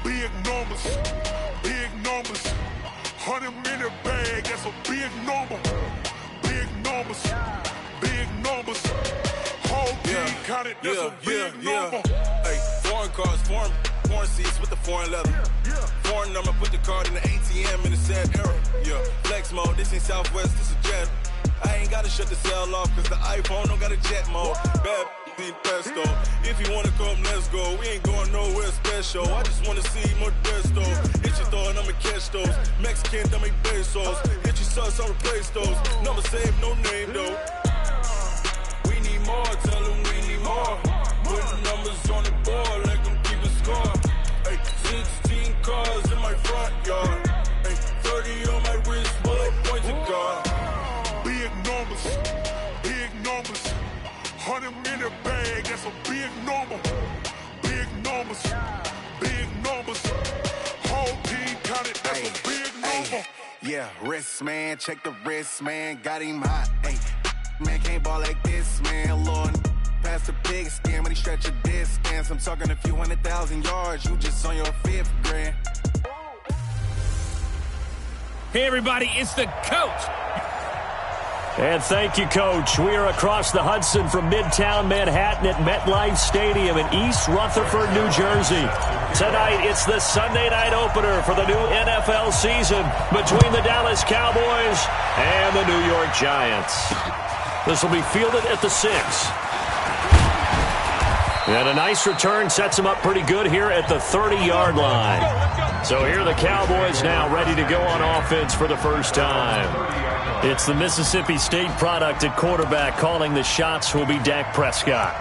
Big numbers, big numbers. 100-minute bag, that's a big number. Big numbers, big numbers. Whole team counted, that's a big number. Hey, foreign cars, foreign seats with the foreign leather. Foreign number, put the card in the ATM in the sad era. Yeah, flex mode, this ain't Southwest, this is jet. I ain't gotta shut the cell off, cause the iPhone don't got a jet mode. Bad need pesto. If you wanna come, let's go. We ain't going nowhere special. I just wanna see Modesto. Hit your throw and I'ma catch those. Mexican, that make pesos. Hit your sauce, I'll replace those. Number saved, no name though. We need more, tell them we need more. Put the numbers on the board, let them keep a score. Hey, 16 cars in my front yard. Hey, 30 on my wrist, bullet points of God. Big numbers, big numbers. 100-minute bag, that's a big number. Big numbers, big numbers. Whole team counted, that's a big number. Yeah, wrist man, check the wrist man, got him hot. Ay, man can't ball like this, man. Lord, past the big skin when he stretch a distance. I'm talking a few 100,000 yards, you just on your 5th grand. Hey everybody, it's the coach. And thank you, Coach. We are across the Hudson from Midtown Manhattan at MetLife Stadium in East Rutherford, New Jersey. Tonight, it's the Sunday night opener for the new NFL season between the Dallas Cowboys and the New York Giants. This will be fielded at the 6. And a nice return sets them up pretty good here at the 30-yard line. So here are the Cowboys now ready to go on offense for the first time. It's the Mississippi State product at quarterback. Calling the shots will be Dak Prescott.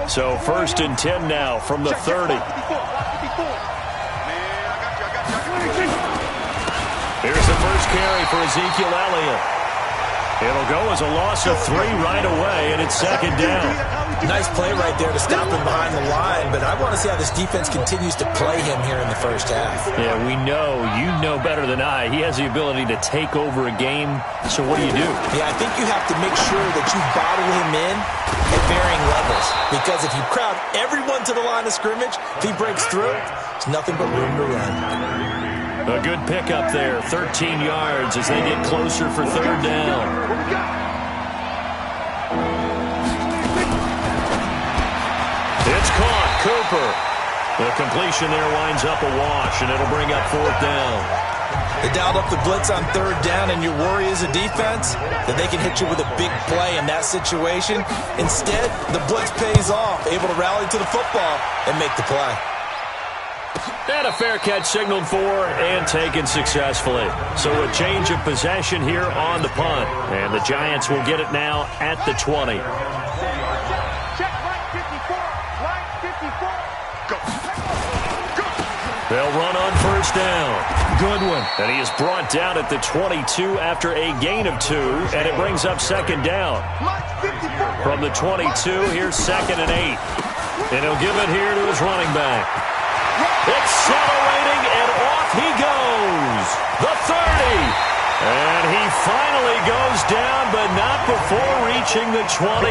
So 1st and 10 now from the 30. Here's the first carry for Ezekiel Elliott. It'll go as a loss of 3 right away, and it's 2nd down. Nice play right there to stop him behind the line, but I want to see how this defense continues to play him here in the first half. Yeah, we know. You know better than I. He has the ability to take over a game, so what do you do? Yeah, I think you have to make sure that you bottle him in at varying levels, because if you crowd everyone to the line of scrimmage, if he breaks through, there's nothing but room to run. A good pickup there, 13 yards as they get closer for 3rd down. It's caught, Cooper. The completion there winds up a wash, and it'll bring up 4th down. They dialed up the blitz on 3rd down, and your worry as a defense that they can hit you with a big play in that situation. Instead, the blitz pays off, able to rally to the football and make the play. And a fair catch signaled for and taken successfully. So a change of possession here on the punt. And the Giants will get it now at the 20. They'll run on 1st down. Good one. And he is brought down at the 22 after a gain of 2. And it brings up 2nd down. From the 22, here's 2nd and 8. And he'll give it here to his running back. Accelerating, and off he goes. The 30. And he finally goes down, but not before reaching the 21.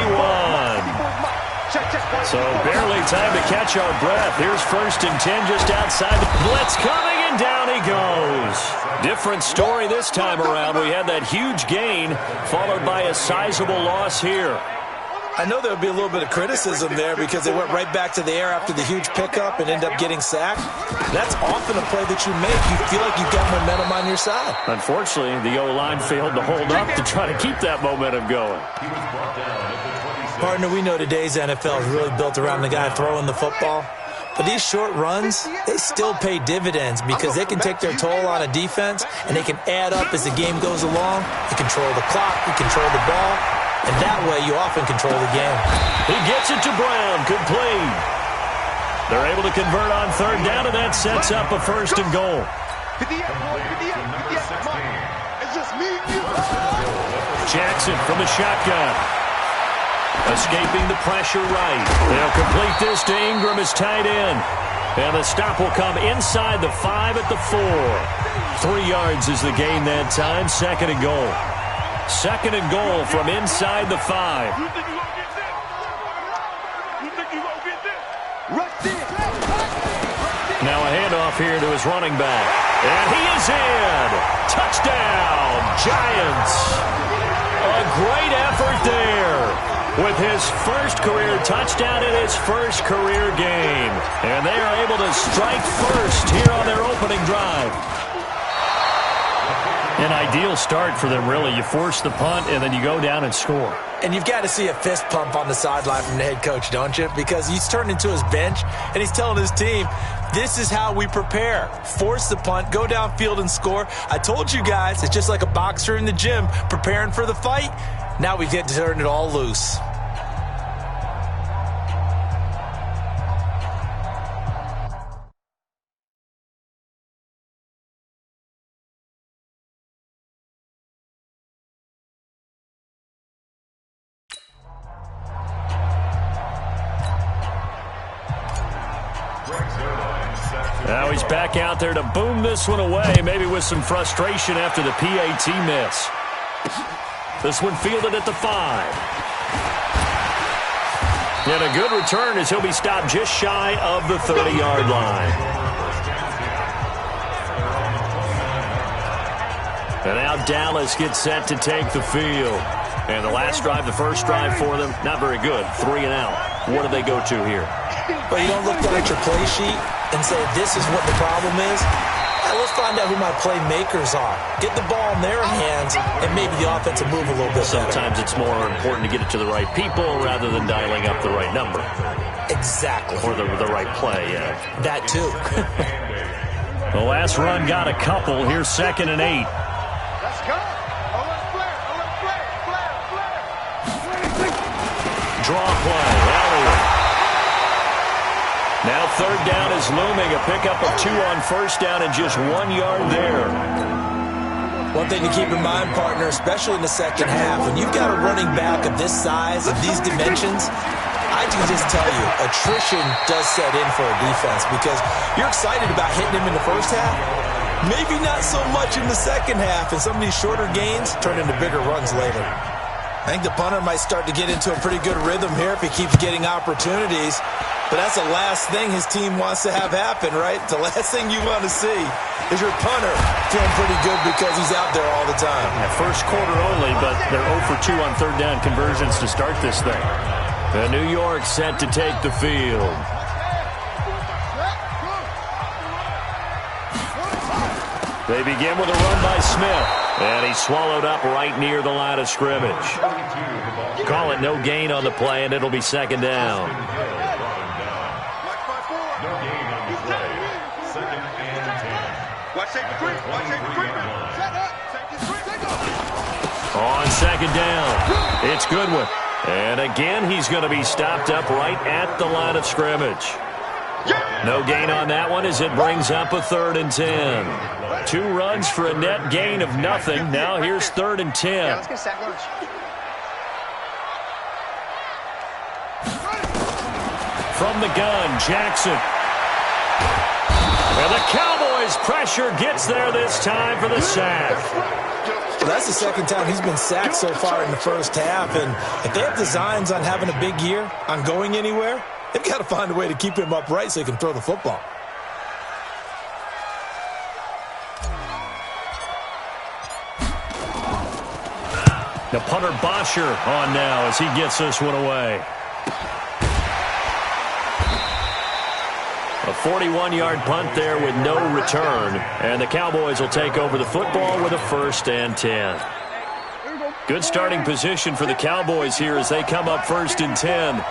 So barely time to catch our breath. Here's 1st and 10 just outside the blitz coming, and down he goes. Different story this time around. We had that huge gain followed by a sizable loss here. I know there would be a little bit of criticism there because they went right back to the air after the huge pickup and end up getting sacked. That's often a play that you make. You feel like you've got momentum on your side. Unfortunately, the O-line failed to hold up to try to keep that momentum going. Partner, we know today's NFL is really built around the guy throwing the football. But these short runs, they still pay dividends because they can take their toll on a defense and they can add up as the game goes along. You control the clock, you control the ball. And that way, you often control the game. He gets it to Brown, complete. They're able to convert on 3rd down, and that sets up a 1st and goal. Jackson from the shotgun. Escaping the pressure right. They'll complete this to Ingram as tight end. And the stop will come inside the 5 at the 4. 3 yards is the gain that time, 2nd and goal. 2nd and goal from inside the 5. Now a handoff here to his running back. And he is in. Touchdown, Giants. A great effort there with his first career touchdown in his first career game. And they are able to strike first here on their opening drive. An ideal start for them, really. You force the punt, and then you go down and score. And you've got to see a fist pump on the sideline from the head coach, don't you? Because he's turned into his bench, and he's telling his team, this is how we prepare. Force the punt, go downfield and score. I told you guys, it's just like a boxer in the gym preparing for the fight. Now we get to turn it all loose. Now he's back out there to boom this one away, maybe with some frustration after the PAT miss. This one fielded at the 5. And a good return as he'll be stopped just shy of the 30-yard line. And now Dallas gets set to take the field. And the last drive, the first drive for them, not very good. 3 and out. What do they go to here? But you don't look down at your play sheet and say, this is what the problem is. Let's find out who my playmakers are. Get the ball in their hands, and maybe the offense will move a little bit Sometimes better. It's more important to get it to the right people rather than dialing up the right number. Exactly. Or the right play, yeah. That too. The last run got a couple. Here's 2nd and 8. Let's go. Draw play. Elliott. Now 3rd down is looming. A pickup of 2 on 1st down and just 1 yard there. One thing to keep in mind, partner, especially in the second half, when you've got a running back of this size, of these dimensions, I can just tell you, attrition does set in for a defense because you're excited about hitting him in the first half. Maybe not so much in the second half, and some of these shorter gains turn into bigger runs later. I think the punter might start to get into a pretty good rhythm here if he keeps getting opportunities. But that's the last thing his team wants to have happen, right? The last thing you want to see is your punter feeling pretty good because he's out there all the time. Yeah, first quarter only, but they're 0 for 2 on 3rd down conversions to start this thing. And New York set to take the field. They begin with a run by Smith. And he's swallowed up right near the line of scrimmage. Call it no gain on the play, and it'll be 2nd down. On 2nd down, it's Goodwin. And again, he's going to be stopped up right at the line of scrimmage. No gain on that one as it brings up a 3rd and 10. 2 runs for a net gain of nothing. Now here's 3rd and 10. Yeah, let's get sack lunch. From the gun, Jackson. And the Cowboys' pressure gets there this time for the sack. Well, that's the 2nd time he's been sacked so far in the first half. And if they have designs on having a big year, on going anywhere, they've got to find a way to keep him upright so he can throw the football. The punter Bosher on now as he gets this one away. A 41-yard punt there with no return. And the Cowboys will take over the football with a 1st and 10. Good starting position for the Cowboys here as they come up 1st and 10.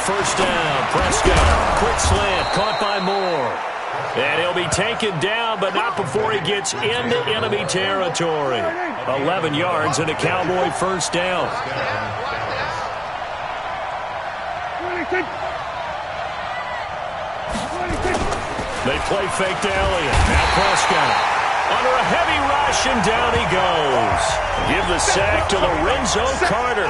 1st down, Prescott. Quick slant, caught by Moore. And he'll be taken down, but not before he gets into enemy territory. 11 yards and a Cowboy 1st down. They play fake to Elliott. Now Prescott. Under a heavy rush, and down he goes. Give the sack to Lorenzo Carter.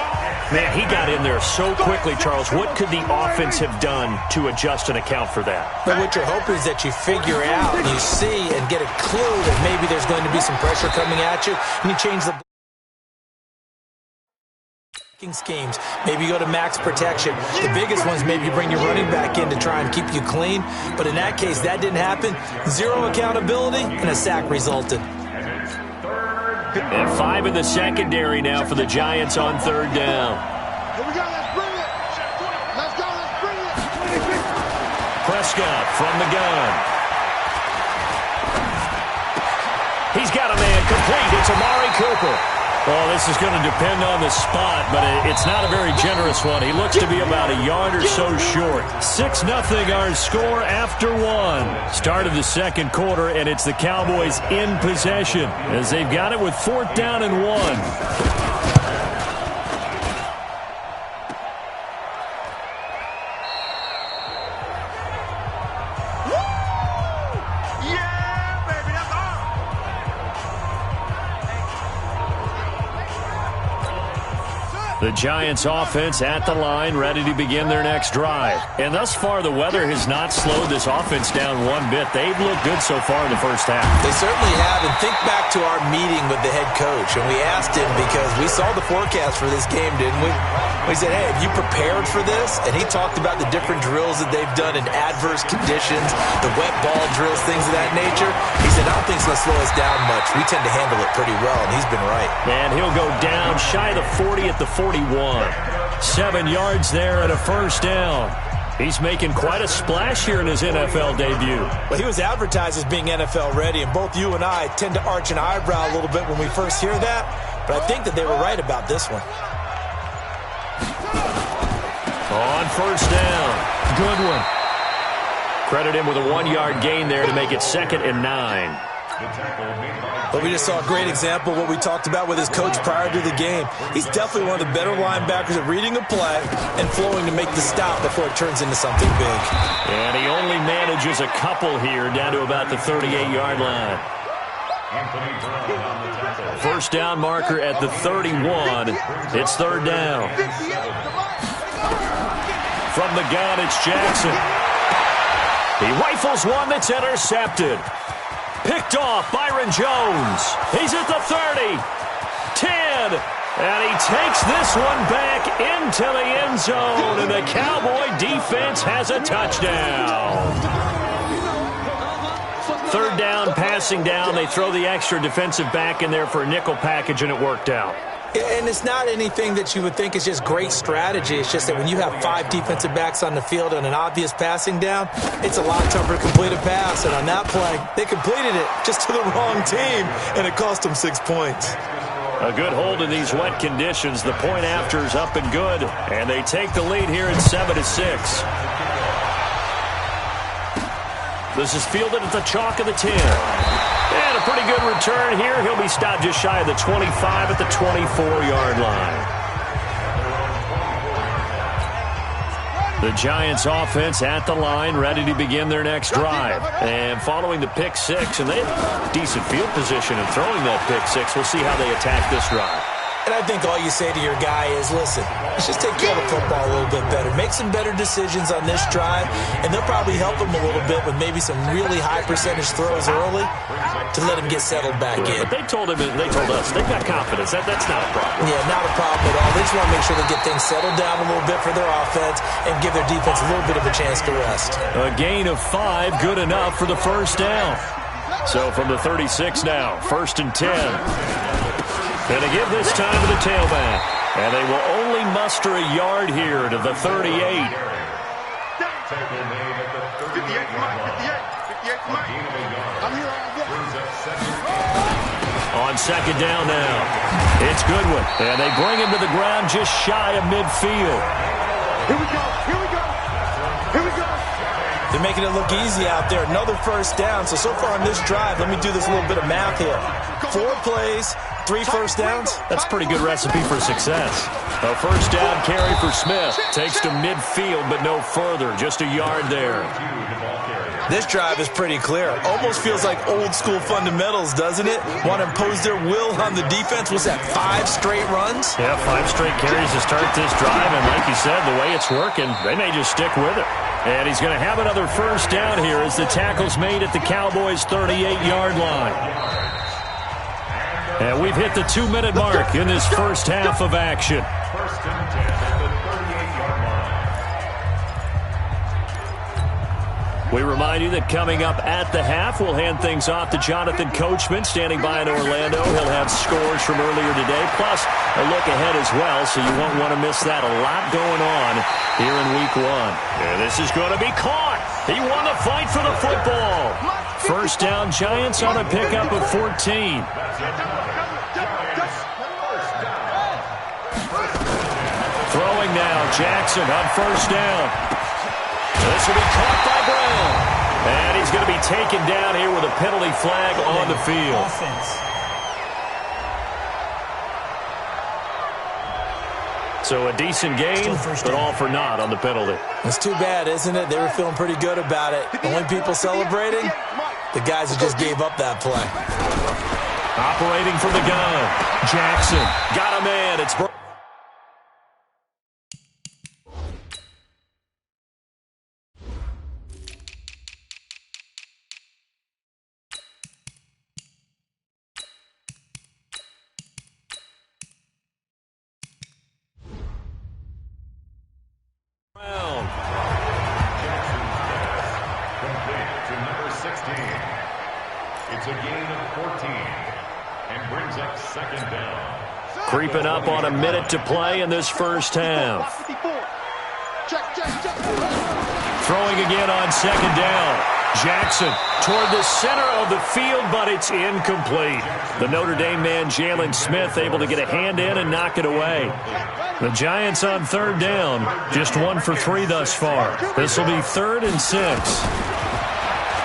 Man, he got in there so quickly, Charles. What could the offense have done to adjust and account for that? But what you're hoping is that you figure out, you see, and get a clue that maybe there's going to be some pressure coming at you, and you change the... schemes. Maybe you go to max protection. The biggest ones, maybe you bring your running back in to try and keep you clean. But in that case, that didn't happen. Zero accountability, and a sack resulted. And 5 in the secondary now for the Giants on third down. Here we go, let's bring it. Let's go, let's bring it. Prescott from the gun. He's got a man complete. It's Amari Cooper. Well, this is going to depend on the spot, but it's not a very generous one. He looks to be about a yard or so short. 6-0 our score after 1. Start of the second quarter, and it's the Cowboys in possession as they've got it with 4th down and 1. The Giants offense at the line, ready to begin their next drive. And thus far, the weather has not slowed this offense down one bit. They've looked good so far in the first half. They certainly have. And think back to our meeting with the head coach. And we asked him because we saw the forecast for this game, didn't we? We said, hey, have you prepared for this? And he talked about the different drills that they've done in adverse conditions, the wet ball drills, things of that nature. He said, I don't think it's going to slow us down much. We tend to handle it pretty well, and he's been right. And he'll go down shy of the 40 at the 41. 7 yards there and a first down. He's making quite a splash here in his NFL debut. Well, he was advertised as being NFL ready, and both you and I tend to arch an eyebrow a little bit when we first hear that, but I think that they were right about this one. On first down, good one. Credit him with a 1-yard gain there to make it 2nd and 9. But we just saw a great example of what we talked about with his coach prior to the game. He's definitely one of the better linebackers at reading a play and flowing to make the stop before it turns into something big. And he only manages a couple here down to about the 38-yard line. First down marker at the 31. It's 3rd down. From the gun, it's Jackson. He rifles one that's intercepted. Picked off Byron Jones. He's at the 30, 10, and he takes this one back into the end zone, and the Cowboy defense has a touchdown. 3rd down, passing down. They throw the extra defensive back in there for a nickel package, and it worked out. And it's not anything that you would think is just great strategy. It's just that when you have 5 defensive backs on the field and an obvious passing down, it's a lot tougher to complete a pass. And on that play, they completed it just to the wrong team, and it cost them 6 points. A good hold in these wet conditions. The point after is up and good, and they take the lead here at 7-6. This is fielded at the chalk of the 10. And a pretty good return here. He'll be stopped just shy of the 25 at the 24-yard line. The Giants offense at the line, ready to begin their next drive. And following the pick 6, and they have decent field position in throwing that pick 6. We'll see how they attack this drive. And I think all you say to your guy is, listen, let's just take care of the football a little bit better. Make some better decisions on this drive, and they'll probably help him a little bit with maybe some really high percentage throws early to let him get settled back in. But they told us they've got confidence. That's not a problem. Yeah, not a problem at all. They just want to make sure they get things settled down a little bit for their offense and give their defense a little bit of a chance to rest. A gain of 5, good enough for the first down. So from the 36 now, 1st and 10. And they give this time to the tailback. And they will only muster a yard here to the 38. On 2nd down now, it's Goodwin. And they bring him to the ground just shy of midfield. Here we go, here we go, here we go. They're making it look easy out there. Another first down. So far on this drive, let me do this little bit of math here. 4 plays, 3 first downs. That's a pretty good recipe for success. A first down carry for Smith. Takes to midfield, but no further. Just a yard there. This drive is pretty clear. Almost feels like old school fundamentals, doesn't it? Want to impose their will on the defense. Was that 5 straight runs? Yeah, 5 straight carries to start this drive. And like you said, the way it's working, they may just stick with it. And he's going to have another first down here as the tackle's made at the Cowboys' 38-yard line. And we've hit the 2-minute mark in this first half of action. We remind you that coming up at the half, we'll hand things off to Jonathan Coachman, standing by in Orlando. He'll have scores from earlier today, plus a look ahead as well, so you won't want to miss that. A lot going on here in Week 1. And this is going to be caught. He won the fight for the football. First down, Giants on a pickup of 14. Throwing now, Jackson on first down. This will be caught by Brown. And he's going to be taken down here with a penalty flag on the field. So a decent game, but all for naught on the penalty. It's too bad, isn't it? They were feeling pretty good about it. The only people celebrating, the guys who just gave up that play. Operating from the gun. Jackson got a man. It's creeping up on a minute to play in this first half. Throwing again on second down. Jackson toward the center of the field, but it's incomplete. The Notre Dame man, Jalen Smith, able to get a hand in and knock it away. The Giants on third down, just 1 for 3 thus far. This will be 3rd and 6.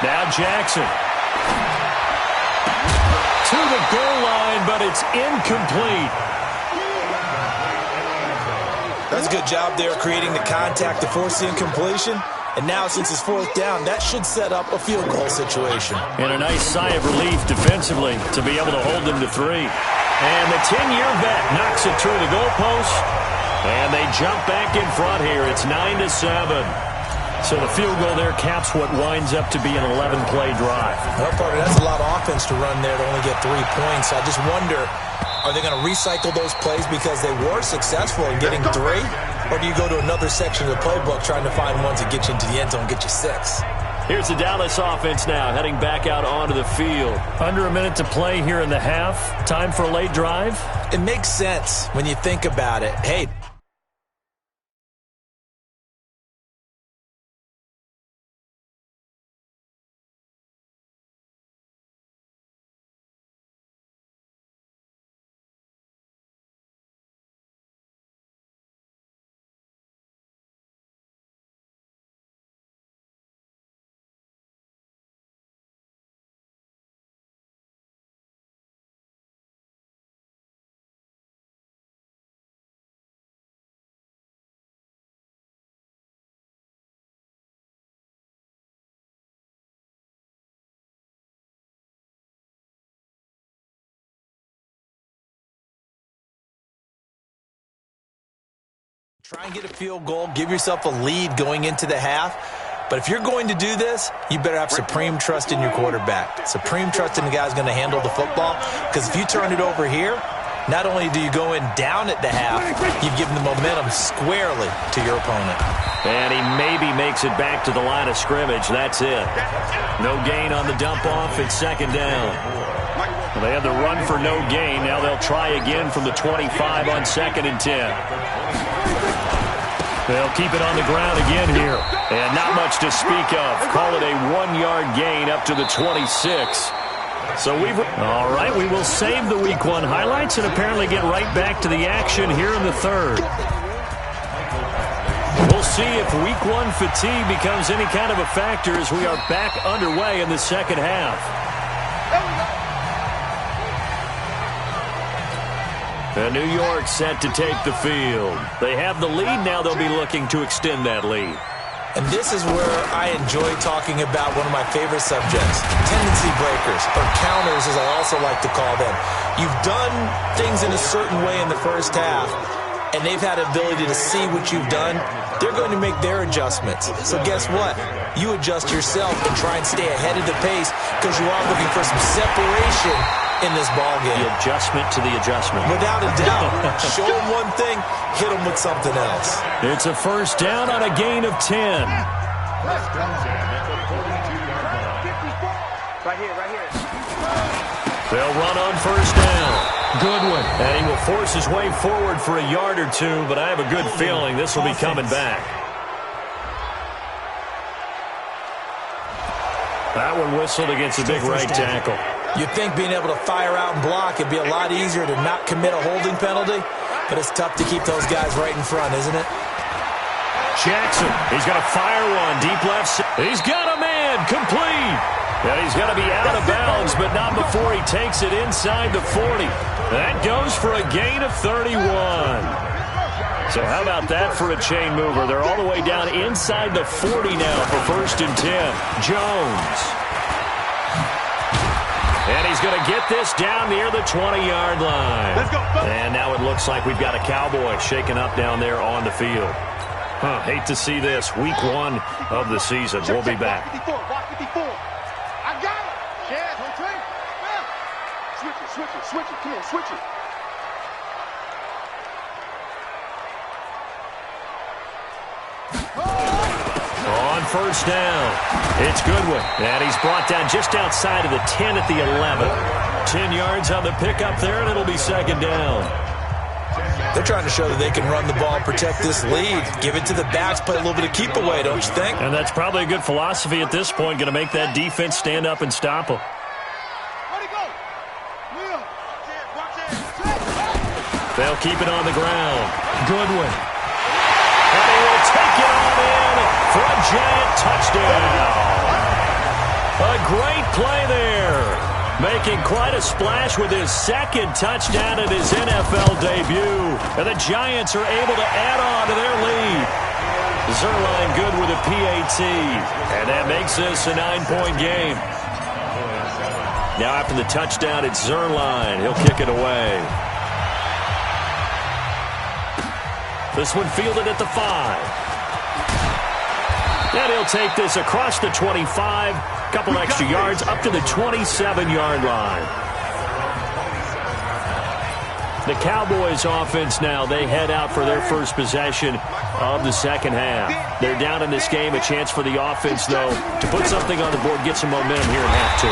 Now Jackson to the goal line, but it's incomplete. That's a good job there creating the contact to force the incompletion. And now, since it's 4th down, that should set up a field goal situation. And a nice sigh of relief defensively to be able to hold them to 3. And the 10-year vet knocks it through the goalpost. And they jump back in front here. It's 9-7. So the field goal there caps what winds up to be an 11-play drive. Well, Parker, that's a lot of offense to run there to only get 3 points. I just wonder, are they going to recycle those plays because they were successful in getting 3? Or do you go to another section of the playbook trying to find ones that get you into the end zone and get you 6? Here's the Dallas offense now, heading back out onto the field. Under a minute to play here in the half. Time for a late drive? It makes sense when you think about it. Hey, try and get a field goal, give yourself a lead going into the half. But if you're going to do this, you better have supreme trust in your quarterback. Supreme trust in the guy who's going to handle the football. Because if you turn it over here, not only do you go in down at the half, you've given the momentum squarely to your opponent. And he maybe makes it back to the line of scrimmage. That's it. No gain on the dump-off. It's 2nd down. Well, they had the run for no gain. Now they'll try again from the 25 on 2nd and 10. They'll keep it on the ground again here. And not much to speak of. Call it a 1-yard gain up to the 26. So all right, we will save the Week 1 highlights and apparently get right back to the action here in the 3rd. We'll see if Week 1 fatigue becomes any kind of a factor as we are back underway in the 2nd half. And New York set to take the field. They have the lead. Now they'll be looking to extend that lead. And this is where I enjoy talking about one of my favorite subjects, tendency breakers, or counters as I also like to call them. You've done things in a certain way in the first half, and they've had the ability to see what you've done. They're going to make their adjustments. So guess what? You adjust yourself and try and stay ahead of the pace because you are looking for some separation in this ball game. The adjustment to the adjustment. Without a doubt. Show them one thing, hit them with something else. It's a 1st down on a gain of 10. Right here. They'll run on first down. Goodwin. And he will force his way forward for a yard or two, but I have a good feeling this will be coming back. That one whistled against a big right tackle. You'd think being able to fire out and block it'd be a lot easier to not commit a holding penalty, but it's tough to keep those guys right in front, isn't it? Jackson, he's going to fire one deep left. He's got a man, complete. And he's going to be out of bounds, but not before he takes it inside the 40. That goes for a gain of 31. So how about that for a chain mover? They're all the way down inside the 40 now for 1st and 10. Jones. And he's going to get this down near the 20-yard line. Let's go. And now it looks like we've got a Cowboy shaken up down there on the field. Hate to see this. Week 1 of the season. We'll be back. Watch 54. I got it. Yeah, don't train. Switch it. Come on, switch it. On first down, it's Goodwin. And he's brought down just outside of the 10 at the 11. 10 yards on the pickup there, and it'll be 2nd down. They're trying to show that they can run the ball and protect this lead. Give it to the backs, play a little bit of keep away, don't you think? And that's probably a good philosophy at this point, going to make that defense stand up and stop them. Where'd he go? Will. They'll keep it on the ground. Goodwin. And he will take it on in for a giant touchdown. A great play there. Making quite a splash with his 2nd touchdown in his NFL debut. And the Giants are able to add on to their lead. Zerline good with a PAT. And that makes this a 9-point game. Now after the touchdown, it's Zerline. He'll kick it away. This one fielded at the 5. And he'll take this across the 25. Couple extra yards up to the 27-yard line. The Cowboys offense now, they head out for their first possession of the 2nd half. They're down in this game. A chance for the offense, though, to put something on the board, get some momentum here in half 2.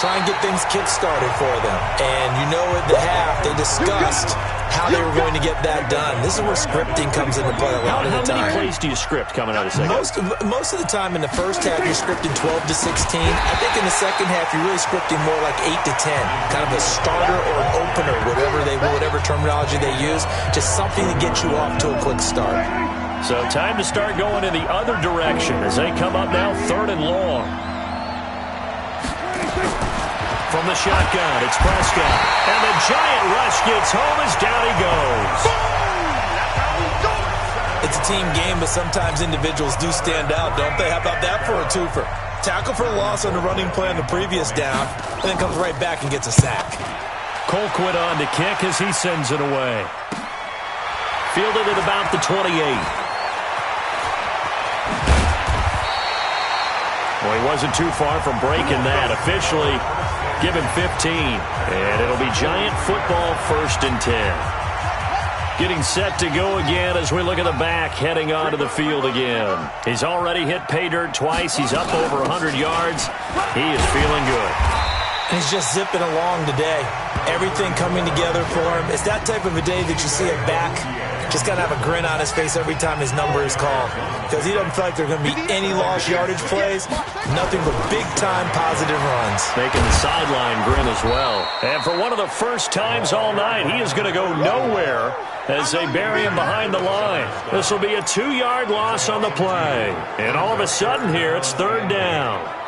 Try and get things kick-started for them. And you know at the half, they discussed how they were going to get that done. This is where scripting comes into play a lot of the time. How many plays do you script coming out of the 2nd? Most of the time in the first half, you're scripting 12 to 16. I think in the 2nd half, you're really scripting more like 8 to 10. Kind of a starter or an opener, whatever terminology they use. Just something to get you off to a quick start. So time to start going in the other direction as they come up now 3rd and long. From the shotgun, it's Prescott. And the giant rush gets home as down he goes. It's a team game, but sometimes individuals do stand out, don't they? How about that for a twofer? Tackle for a loss on the running play on the previous down, and then comes right back and gets a sack. Colquitt on to kick as he sends it away. Fielded at about the 28. Well, he wasn't too far from breaking that. Officially, give him 15. And it'll be Giant football 1st and 10. Getting set to go again as we look at the back, heading onto the field again. He's already hit pay dirt twice. He's up over 100 yards. He is feeling good. He's just zipping along today. Everything coming together for him. It's that type of a day that you see a back just got to have a grin on his face every time his number is called. Because he doesn't feel like there are going to be any lost yardage plays. Nothing but big-time positive runs. Making the sideline grin as well. And for one of the first times all night, he is going to go nowhere as they bury him behind the line. This will be a 2-yard loss on the play. And all of a sudden here, it's 3rd down.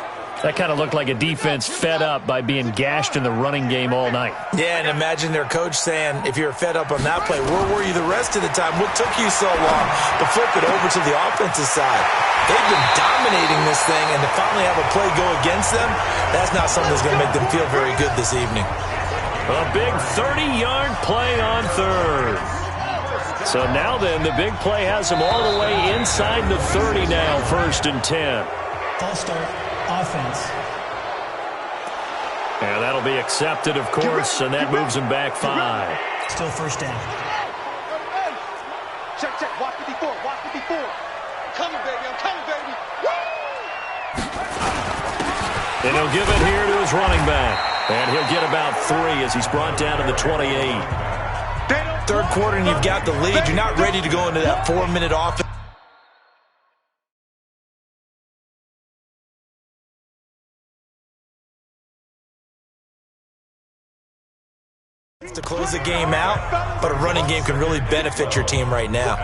That kind of looked like a defense fed up by being gashed in the running game all night. Yeah, and imagine their coach saying, if you're fed up on that play, where were you the rest of the time? What took you so long to flip it over to the offensive side? They've been dominating this thing, and to finally have a play go against them, that's not something that's going to make them feel very good this evening. A big 30-yard play on 3rd. So now then, the big play has them all the way inside the 30 now, 1st and 10. False start. Offense. And that'll be accepted, of course, and that moves him back 5. Still 1st down. Check. Watch 54. coming, baby. I'm coming, baby. And he'll give it here to his running back. And he'll get about 3 as he's brought down to the 28. Third quarter and you've got the lead. You're not ready to go into that 4-minute offense. To close the game out, but a running game can really benefit your team right now.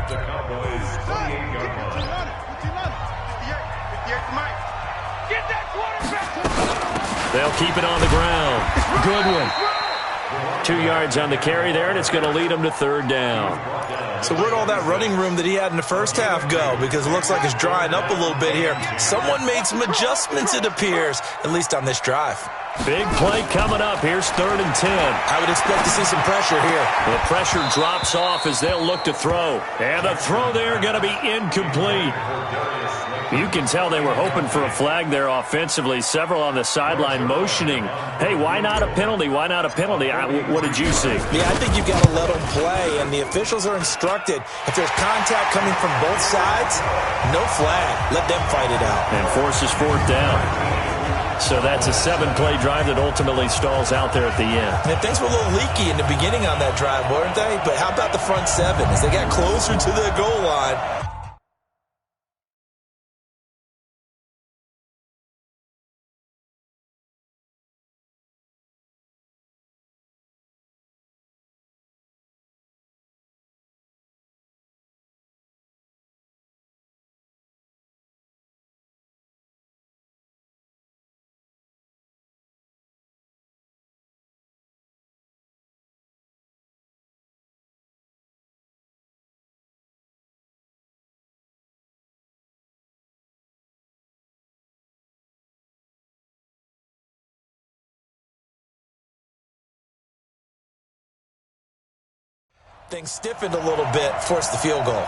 They'll keep it on the ground. Goodwin. 2 yards on the carry there, and it's going to lead him to third down. So where'd all that running room that he had in the first half go? Because it looks like it's drying up a little bit here. Someone made some adjustments, it appears, at least on this drive. Big play coming up. Here's 3rd and 10. I would expect to see some pressure here. The pressure drops off as they'll look to throw. And the throw there going to be incomplete. You can tell they were hoping for a flag there offensively. Several on the sideline motioning. Hey, why not a penalty? Why not a penalty? What did you see? Yeah, I think you've got to let them play, and the officials are instructed. If there's contact coming from both sides, no flag. Let them fight it out. And forces 4th down. So that's a 7-play drive that ultimately stalls out there at the end. And things were a little leaky in the beginning on that drive, weren't they? But how about the front 7 as they got closer to the goal line? Things stiffened a little bit, forced the field goal.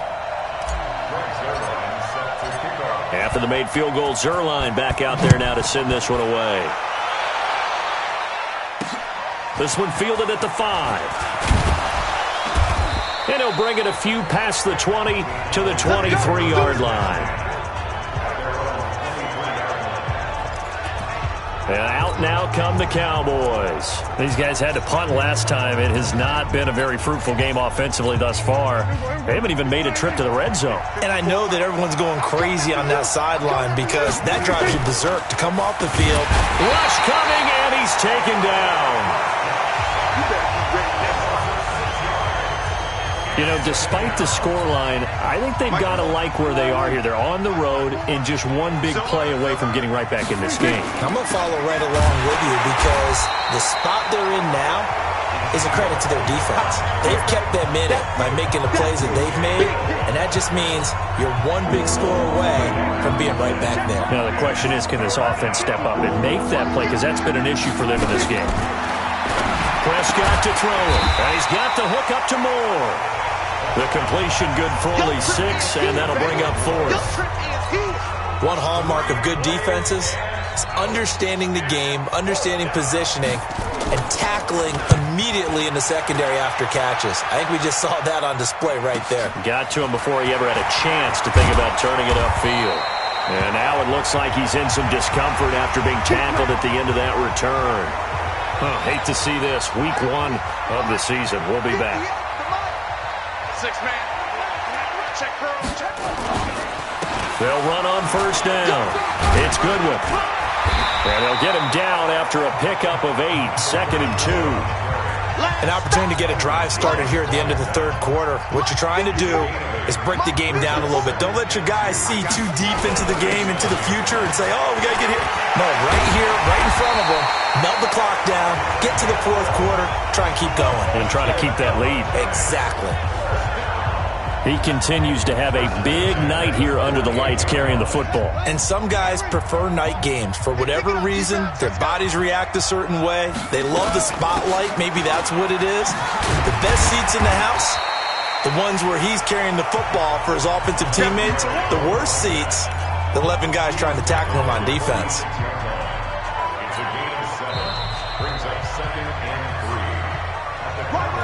After the made field goal, Zerline back out there now to send this one away. This one fielded at the 5. And he'll bring it a few past the 20 to the 23-yard line. And out now come the Cowboys. These guys had to punt last time. It has not been a very fruitful game offensively thus far. They haven't even made a trip to the red zone. And I know that everyone's going crazy on that sideline because that drives you berserk to come off the field. Rush coming, and he's taken down. You know, despite the scoreline, I think they've got to like where they are here. They're on the road and just one big play away from getting right back in this game. I'm going to follow right along with you because the spot they're in now is a credit to their defense. They've kept them in it by making the plays that they've made, and that just means you're one big score away from being right back there. Now, the question is, can this offense step up and make that play? Because that's been an issue for them in this game. Prescott to throw it, and he's got the hook up to Moore. The completion good for only 6, and that'll bring up 4th. One hallmark of good defenses is understanding the game, understanding positioning, and tackling immediately in the secondary after catches. I think we just saw that on display right there. Got to him before he ever had a chance to think about turning it upfield. And now it looks like he's in some discomfort after being tackled at the end of that return. Hate to see this. Week 1 of the season. We'll be back. 6-man. Check. They'll run on 1st down. It's Goodwin. And they'll get him down after a pickup of 8, 2nd and 2. An opportunity to get a drive started here at the end of the 3rd quarter. What you're trying to do is break the game down a little bit. Don't let your guys see too deep into the game, into the future, and say, oh, we got to get here. No, right here, right in front of them, melt the clock down, get to the 4th quarter, try and keep going. And try to keep that lead. Exactly. He continues to have a big night here under the lights carrying the football. And some guys prefer night games. For whatever reason, their bodies react a certain way. They love the spotlight. Maybe that's what it is. The best seats in the house, the ones where he's carrying the football for his offensive teammates. The worst seats, the 11 guys trying to tackle him on defense. Brings up 2nd and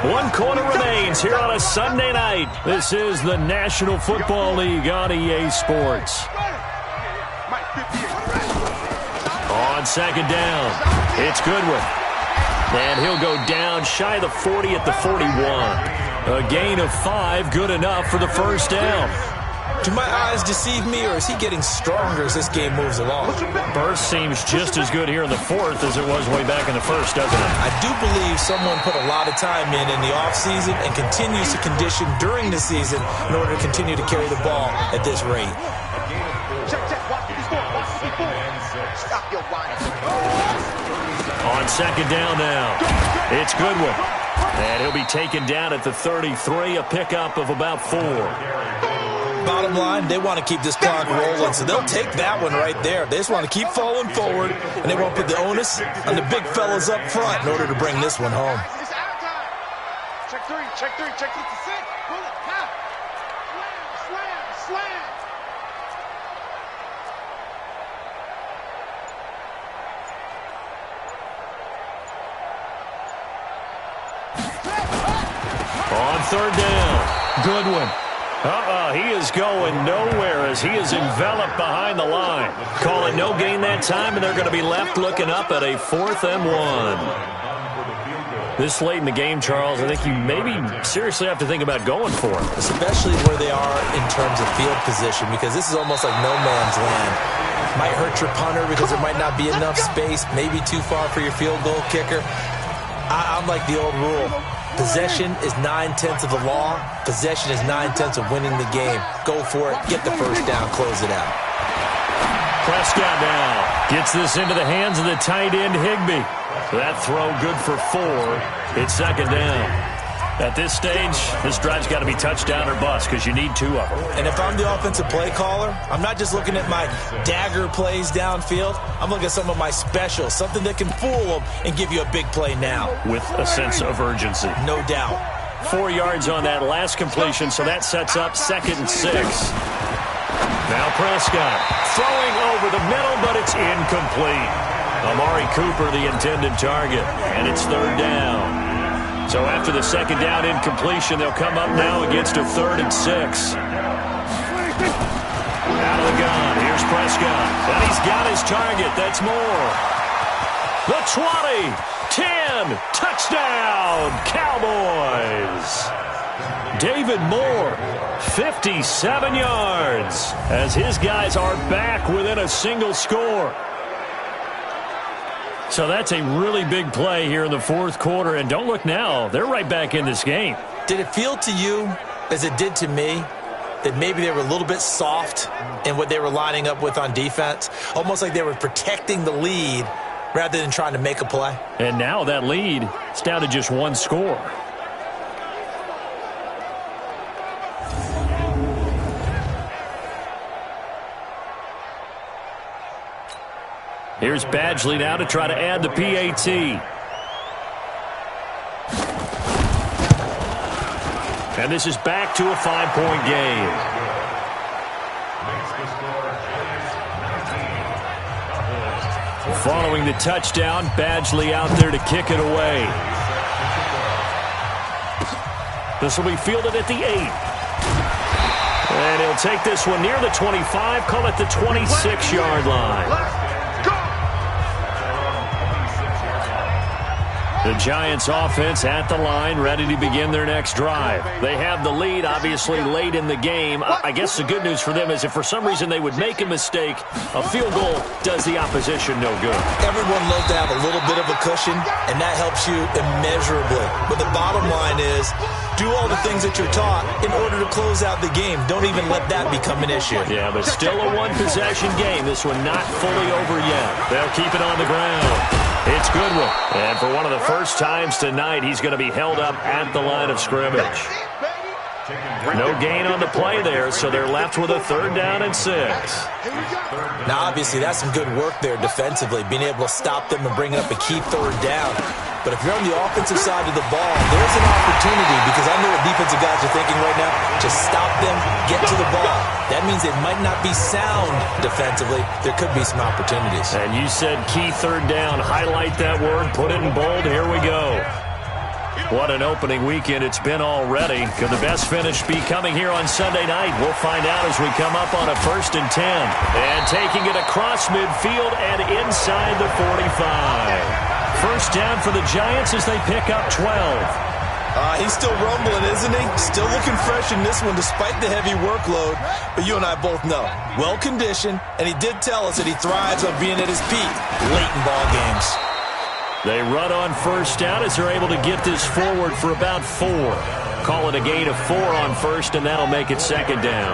3. One quarter remains here on a Sunday night. This is the National Football League on EA Sports. On second down, it's Goodwin. And he'll go down shy of the 40 at the 41. A gain of 5, good enough for the first down. Do my eyes deceive me, or is he getting stronger as this game moves along? Burst seems just as good here in the fourth as it was way back in the first, doesn't it? I do believe someone put a lot of time in the offseason and continues to condition during the season in order to continue to carry the ball at this rate. On second down now, it's Goodwin. And he'll be taken down at the 33, a pickup of about 4. Bottom line, they want to keep this clock rolling, so they'll take that one right there. They just want to keep falling forward, and they won't put the onus on the big fellas up front in order to bring this one home. Check three, check to 6. Pull it, pop. Slam. On third down, Goodwin. He is going nowhere as he is enveloped behind the line. Call it no gain that time, and they're going to be left looking up at a 4th and 1. This late in the game, Charles, I think you maybe seriously have to think about going for it. Especially where they are in terms of field position, because this is almost like no man's land. Might hurt your punter because there might not be enough space, maybe too far for your field goal kicker. I'm like the old rule. Possession is 9/10 of the law. Possession is 9/10 of winning the game. Go for it. Get the first down. Close it out. Prescott now gets this into the hands of the tight end, Higbee. That throw good for 4. It's second down. At this stage, this drive's got to be touchdown or bust because you need 2 of them. And if I'm the offensive play caller, I'm not just looking at my dagger plays downfield. I'm looking at some of my specials, something that can fool them and give you a big play now. With a sense of urgency. No doubt. 4 yards on that last completion, so that sets up 2nd and 6. Now Prescott throwing over the middle, but it's incomplete. Amari Cooper, the intended target, and it's 3rd down. So after the 2nd down incompletion, they'll come up now against a 3rd and 6. Out of the gun, here's Prescott. And he's got his target, that's more. The 20, 10, touchdown, Cowboys. David Moore, 57 yards, as his guys are back within a single score. So that's a really big play here in the 4th quarter. And don't look now, they're right back in this game. Did it feel to you, as it did to me, that maybe they were a little bit soft in what they were lining up with on defense? Almost like they were protecting the lead rather than trying to make a play. And now that lead is down to just 1 score. Here's Badgley now to try to add the PAT. And this is back to a 5-point game. Following the touchdown, Badgley out there to kick it away. This will be fielded at the 8. And he'll take this one near the 25, call it the 26-yard line. The Giants offense at the line, ready to begin their next drive. They have the lead, obviously, late in the game. I guess the good news for them is if for some reason they would make a mistake, a field goal does the opposition no good. Everyone loves to have a little bit of a cushion, and that helps you immeasurably. But the bottom line is, do all the things that you're taught in order to close out the game. Don't even let that become an issue. Yeah, but still a one-possession game. This one not fully over yet. They'll keep it on the ground. It's Goodwin. And for one of the first times tonight, he's going to be held up at the line of scrimmage. No gain on the play there, so they're left with a 3rd down and 6. Now, obviously, that's some good work there defensively, being able to stop them and bring up a key 3rd down. But if you're on the offensive side of the ball, there's an opportunity, because I know what defensive guys are thinking right now. Just stop them, get to the ball. That means they might not be sound defensively. There could be some opportunities. And you said key 3rd down. Highlight that word. Put it in bold. Here we go. What an opening weekend it's been already. Could the best finish be coming here on Sunday night? We'll find out as we come up on a 1st and 10. And taking it across midfield and inside the 45. First down for the Giants as they pick up 12. He's still rumbling, isn't he? Still looking fresh in this one despite the heavy workload. But you and I both know, well-conditioned, and he did tell us that he thrives on being at his peak late in ball games. They run on first down as they're able to get this forward for about 4. Call it a gain of 4 on first, and that'll make it second down.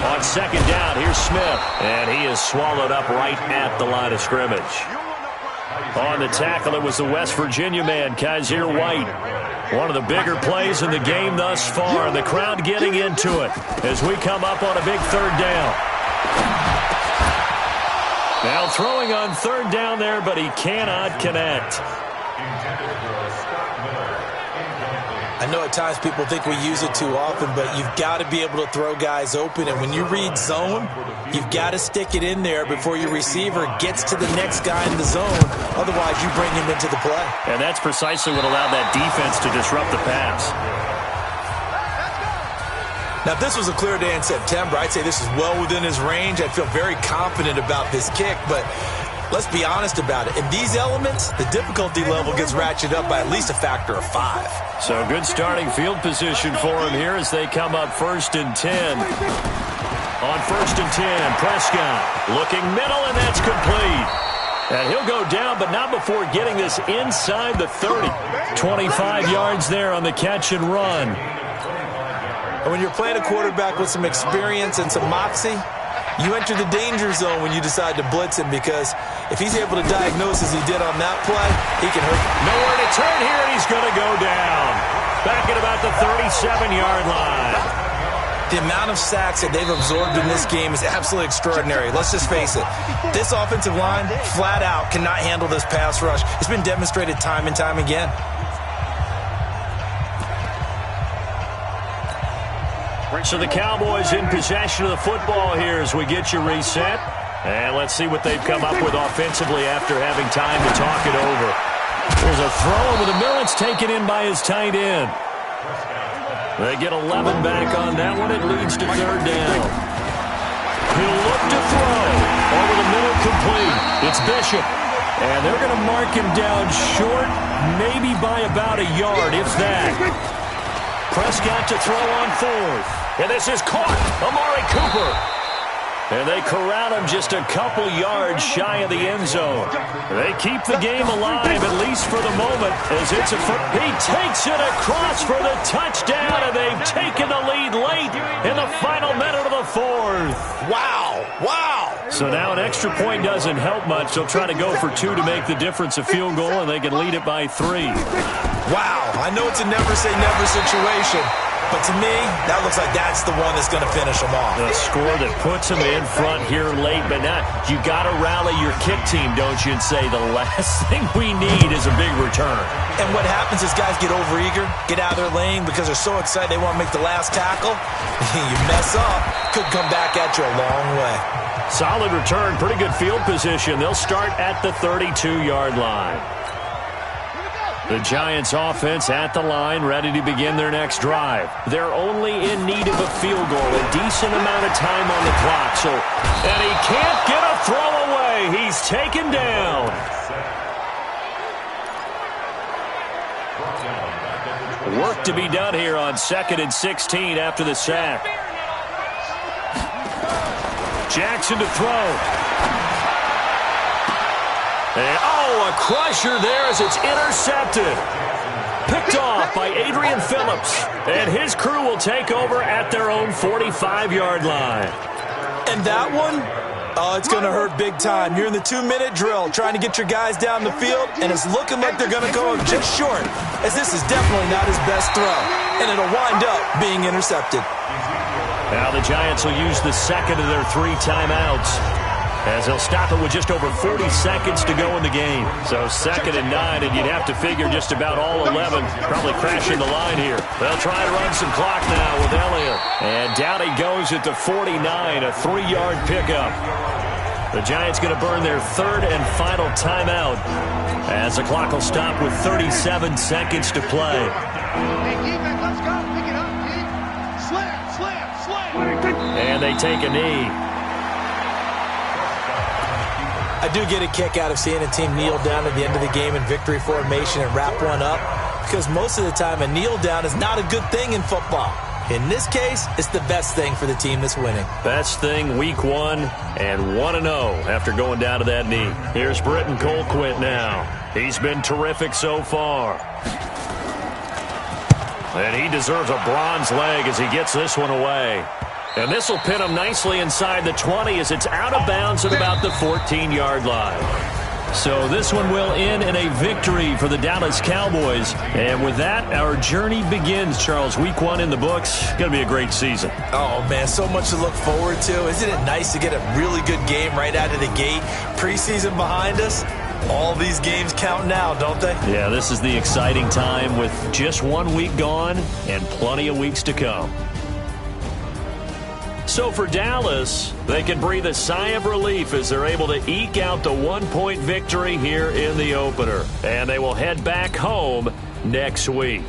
On second down, here's Smith, and he is swallowed up right at the line of scrimmage. On the tackle, it was the West Virginia man, Kaiser White. One of the bigger plays in the game thus far. The crowd getting into it as we come up on a big third down. Now throwing on third down there, but he cannot connect. I know at times people think we use it too often, but you've got to be able to throw guys open. And when you read zone, you've got to stick it in there before your receiver gets to the next guy in the zone. Otherwise, you bring him into the play. And that's precisely what allowed that defense to disrupt the pass. Now, if this was a clear day in September, I'd say this is well within his range. I'd feel very confident about this kick, but let's be honest about it. In these elements, the difficulty level gets ratcheted up by at least a factor of 5. So good starting field position for him here as they come up 1st and 10. On 1st and 10, Prescott looking middle, and that's complete. And he'll go down, but not before getting this inside the 30. 25 yards there on the catch and run. And when you're playing a quarterback with some experience and some moxie, you enter the danger zone when you decide to blitz him, because if he's able to diagnose as he did on that play, he can hurt you. Nowhere to turn here, and he's going to go down. Back at about the 37-yard line. The amount of sacks that they've absorbed in this game is absolutely extraordinary. Let's just face it. This offensive line, flat out, cannot handle this pass rush. It's been demonstrated time and time again. So the Cowboys in possession of the football here as we get you reset. And let's see what they've come up with offensively after having time to talk it over. There's a throw over the middle. It's taken in by his tight end. They get 11 back on that one. It leads to third down. He'll look to throw. Over the middle, complete. It's Bishop. And they're going to mark him down short, maybe by about a yard, if that. Prescott to throw on 4th. And this is caught. Amari Cooper. And they corral him just a couple yards shy of the end zone. They keep the game alive, at least for the moment, as it's a foot. He takes it across for the touchdown, and they've taken the lead late in the final minute of the 4th. Wow. Wow. So now an extra point doesn't help much. They'll try to go for 2 to make the difference a field goal, and they can lead it by 3. Wow. I know it's a never-say-never situation, but to me, that looks like that's the one that's going to finish them off. The score that puts them in front here late, but not. You got to rally your kick team, don't you, and say the last thing we need is a big return. And what happens is guys get overeager, get out of their lane because they're so excited they want to make the last tackle. You mess up, could come back at you a long way. Solid return, pretty good field position. They'll start at the 32-yard line. The Giants offense at the line, ready to begin their next drive. They're only in need of a field goal, a decent amount of time on the clock. And he can't get a throw away. He's taken down. Work to be done here on 2nd and 16 after the sack. Jackson to throw. And, a crusher there as it's intercepted. Picked off by Adrian Phillips. And his crew will take over at their own 45-yard line. And that one, it's going to hurt big time. You're in the 2-minute drill trying to get your guys down the field, and it's looking like they're going to go just short, as this is definitely not his best throw. And it'll wind up being intercepted. Now the Giants will use the second of their 3 timeouts, as they'll stop it with just over 40 seconds to go in the game. So 2nd and 9, and you'd have to figure just about all 11 probably crashing the line here. They'll try to run some clock now with Elliott. And down he goes at the 49, a 3-yard pickup. The Giants going to burn their third and final timeout as the clock will stop with 37 seconds to play. Hey, defense, let's go. Pick it up, D. Slam. And they take a knee. I do get a kick out of seeing a team kneel down at the end of the game in victory formation and wrap one up, because most of the time a kneel down is not a good thing in football. In this case, it's the best thing for the team that's winning. Best thing week 1 and 1-0 after going down to that knee. Here's Britton Colquitt now. He's been terrific so far. And he deserves a bronze leg as he gets this one away. And this will pin him nicely inside the 20 as it's out of bounds at about the 14-yard line. So this one will end in a victory for the Dallas Cowboys. And with that, our journey begins, Charles. Week 1 in the books. Going to be a great season. Oh, man, so much to look forward to. Isn't it nice to get a really good game right out of the gate? Preseason behind us. All these games count now, don't they? Yeah, this is the exciting time with just 1 week gone and plenty of weeks to come. So for Dallas, they can breathe a sigh of relief as they're able to eke out the 1-point victory here in the opener. And they will head back home next week.